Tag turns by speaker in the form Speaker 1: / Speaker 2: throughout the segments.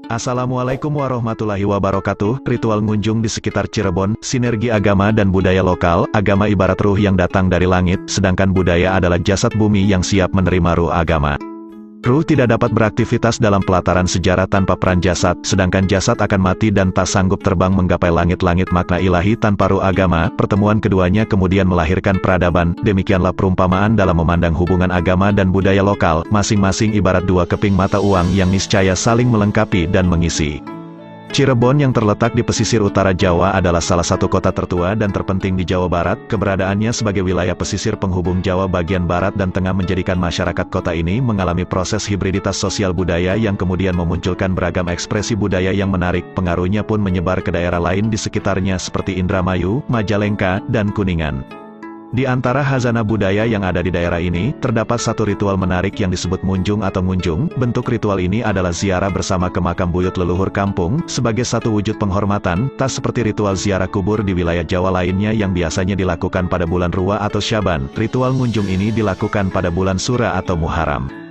Speaker 1: Assalamualaikum warahmatullahi wabarakatuh. Ritual ngunjung di sekitar Cirebon, sinergi agama dan budaya lokal. Agama ibarat ruh yang datang dari langit, sedangkan budaya adalah jasad bumi yang siap menerima ruh agama. Ruh tidak dapat beraktivitas dalam pelataran sejarah tanpa peran jasad, sedangkan jasad akan mati dan tak sanggup terbang menggapai langit-langit makna ilahi tanpa ruh agama. Pertemuan keduanya kemudian melahirkan peradaban. Demikianlah perumpamaan dalam memandang hubungan agama dan budaya lokal, masing-masing ibarat dua keping mata uang yang niscaya saling melengkapi dan mengisi. Cirebon yang terletak di pesisir utara Jawa adalah salah satu kota tertua dan terpenting di Jawa Barat. Keberadaannya sebagai wilayah pesisir penghubung Jawa bagian barat dan tengah menjadikan masyarakat kota ini mengalami proses hibriditas sosial budaya yang kemudian memunculkan beragam ekspresi budaya yang menarik. Pengaruhnya pun menyebar ke daerah lain di sekitarnya seperti Indramayu, Majalengka, dan Kuningan. Di antara khazanah budaya yang ada di daerah ini, terdapat satu ritual menarik yang disebut munjung atau ngunjung. Bentuk ritual ini adalah ziarah bersama ke makam buyut leluhur kampung, sebagai satu wujud penghormatan, tak seperti ritual ziarah kubur di wilayah Jawa lainnya yang biasanya dilakukan pada bulan Rua atau Syaban. Ritual ngunjung ini dilakukan pada bulan Sura atau Muharram.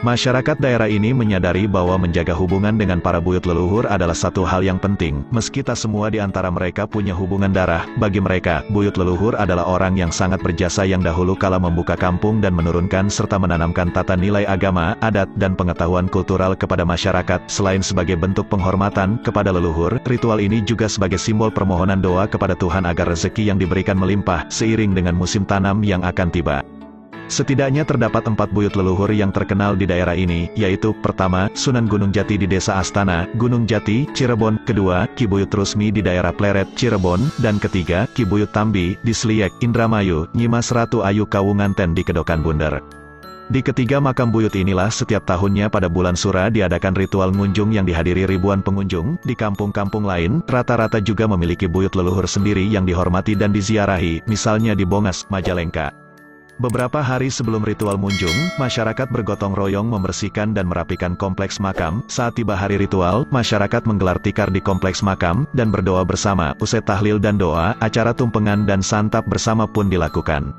Speaker 1: Masyarakat daerah ini menyadari bahwa menjaga hubungan dengan para buyut leluhur adalah satu hal yang penting. Meski tak semua di antara mereka punya hubungan darah, bagi mereka, buyut leluhur adalah orang yang sangat berjasa yang dahulu kala membuka kampung dan menurunkan serta menanamkan tata nilai agama, adat, dan pengetahuan kultural kepada masyarakat. Selain sebagai bentuk penghormatan kepada leluhur, ritual ini juga sebagai simbol permohonan doa kepada Tuhan agar rezeki yang diberikan melimpah, seiring dengan musim tanam yang akan tiba. Setidaknya terdapat 4 buyut leluhur yang terkenal di daerah ini, yaitu pertama, Sunan Gunung Jati di Desa Astana, Gunung Jati, Cirebon, kedua, Ki Buyut Rusmi di daerah Pleret, Cirebon, dan ketiga, Ki Buyut Tambi, di Sliek, Indramayu, Nyimas Ratu Ayu Kawunganten di Kedokan Bunder. Di ketiga makam buyut inilah setiap tahunnya pada bulan Sura diadakan ritual ngunjung yang dihadiri ribuan pengunjung. Di kampung-kampung lain, rata-rata juga memiliki buyut leluhur sendiri yang dihormati dan diziarahi, misalnya di Bongas, Majalengka. Beberapa hari sebelum ritual munjung, masyarakat bergotong royong membersihkan dan merapikan kompleks makam. Saat tiba hari ritual, masyarakat menggelar tikar di kompleks makam, dan berdoa bersama. Usai tahlil dan doa, acara tumpengan dan santap bersama pun dilakukan.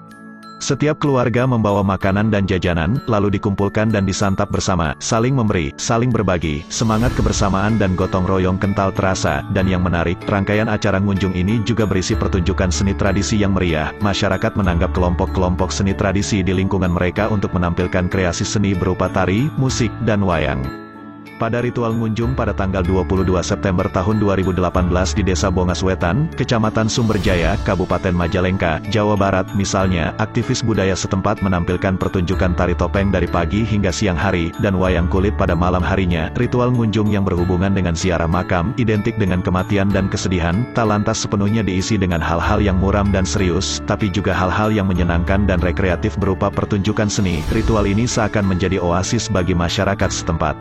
Speaker 1: Setiap keluarga membawa makanan dan jajanan, lalu dikumpulkan dan disantap bersama, saling memberi, saling berbagi, semangat kebersamaan dan gotong royong kental terasa. Dan yang menarik, rangkaian acara ngunjung ini juga berisi pertunjukan seni tradisi yang meriah. Masyarakat menanggap kelompok-kelompok seni tradisi di lingkungan mereka untuk menampilkan kreasi seni berupa tari, musik, dan wayang. Pada ritual ngunjung pada tanggal 22 September tahun 2018 di Desa Bongas Wetan, Kecamatan Sumberjaya, Kabupaten Majalengka, Jawa Barat misalnya, aktivis budaya setempat menampilkan pertunjukan tari topeng dari pagi hingga siang hari, dan wayang kulit pada malam harinya. Ritual ngunjung yang berhubungan dengan ziarah makam, identik dengan kematian dan kesedihan, tak lantas sepenuhnya diisi dengan hal-hal yang muram dan serius, tapi juga hal-hal yang menyenangkan dan rekreatif berupa pertunjukan seni. Ritual ini seakan menjadi oasis bagi masyarakat setempat.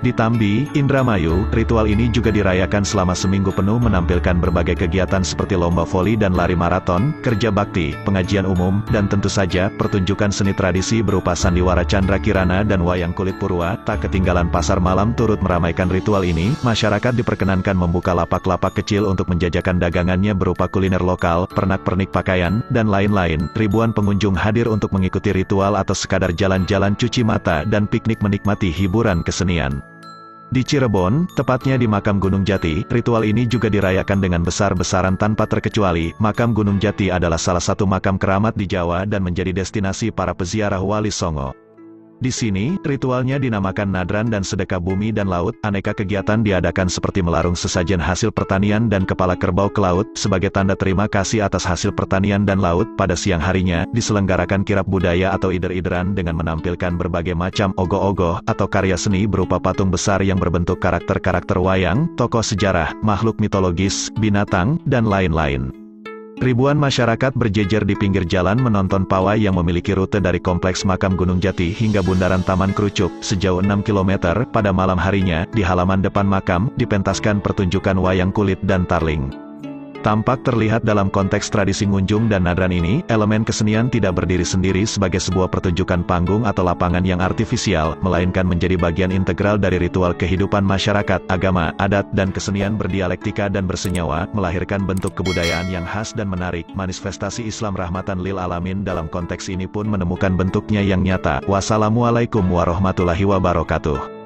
Speaker 1: Di Tambi, Indramayu, ritual ini juga dirayakan selama seminggu penuh menampilkan berbagai kegiatan seperti lomba voli dan lari maraton, kerja bakti, pengajian umum, dan tentu saja, pertunjukan seni tradisi berupa sandiwara Candra Kirana dan wayang kulit Purwa. Tak ketinggalan pasar malam turut meramaikan ritual ini. Masyarakat diperkenankan membuka lapak-lapak kecil untuk menjajakan dagangannya berupa kuliner lokal, pernak-pernik pakaian, dan lain-lain. Ribuan pengunjung hadir untuk mengikuti ritual atau sekadar jalan-jalan cuci mata dan piknik menikmati hiburan kesenian. Di Cirebon, tepatnya di makam Gunung Jati, ritual ini juga dirayakan dengan besar-besaran tanpa terkecuali. Makam Gunung Jati adalah salah satu makam keramat di Jawa dan menjadi destinasi para peziarah Wali Songo. Di sini, ritualnya dinamakan nadran dan sedekah bumi dan laut. Aneka kegiatan diadakan seperti melarung sesajen hasil pertanian dan kepala kerbau ke laut, sebagai tanda terima kasih atas hasil pertanian dan laut. Pada siang harinya, diselenggarakan kirap budaya atau ider-ideran dengan menampilkan berbagai macam ogoh-ogoh atau karya seni berupa patung besar yang berbentuk karakter-karakter wayang, tokoh sejarah, makhluk mitologis, binatang, dan lain-lain. Ribuan masyarakat berjejer di pinggir jalan menonton pawai yang memiliki rute dari kompleks makam Gunung Jati hingga bundaran Taman Krucuk, sejauh 6 km. Pada malam harinya, di halaman depan makam, dipentaskan pertunjukan wayang kulit dan tarling. Tampak terlihat dalam konteks tradisi ngunjung dan nadran ini, elemen kesenian tidak berdiri sendiri sebagai sebuah pertunjukan panggung atau lapangan yang artifisial, melainkan menjadi bagian integral dari ritual kehidupan masyarakat. Agama, adat, dan kesenian berdialektika dan bersenyawa, melahirkan bentuk kebudayaan yang khas dan menarik. Manifestasi Islam rahmatan lil alamin dalam konteks ini pun menemukan bentuknya yang nyata. Wassalamualaikum warahmatullahi wabarakatuh.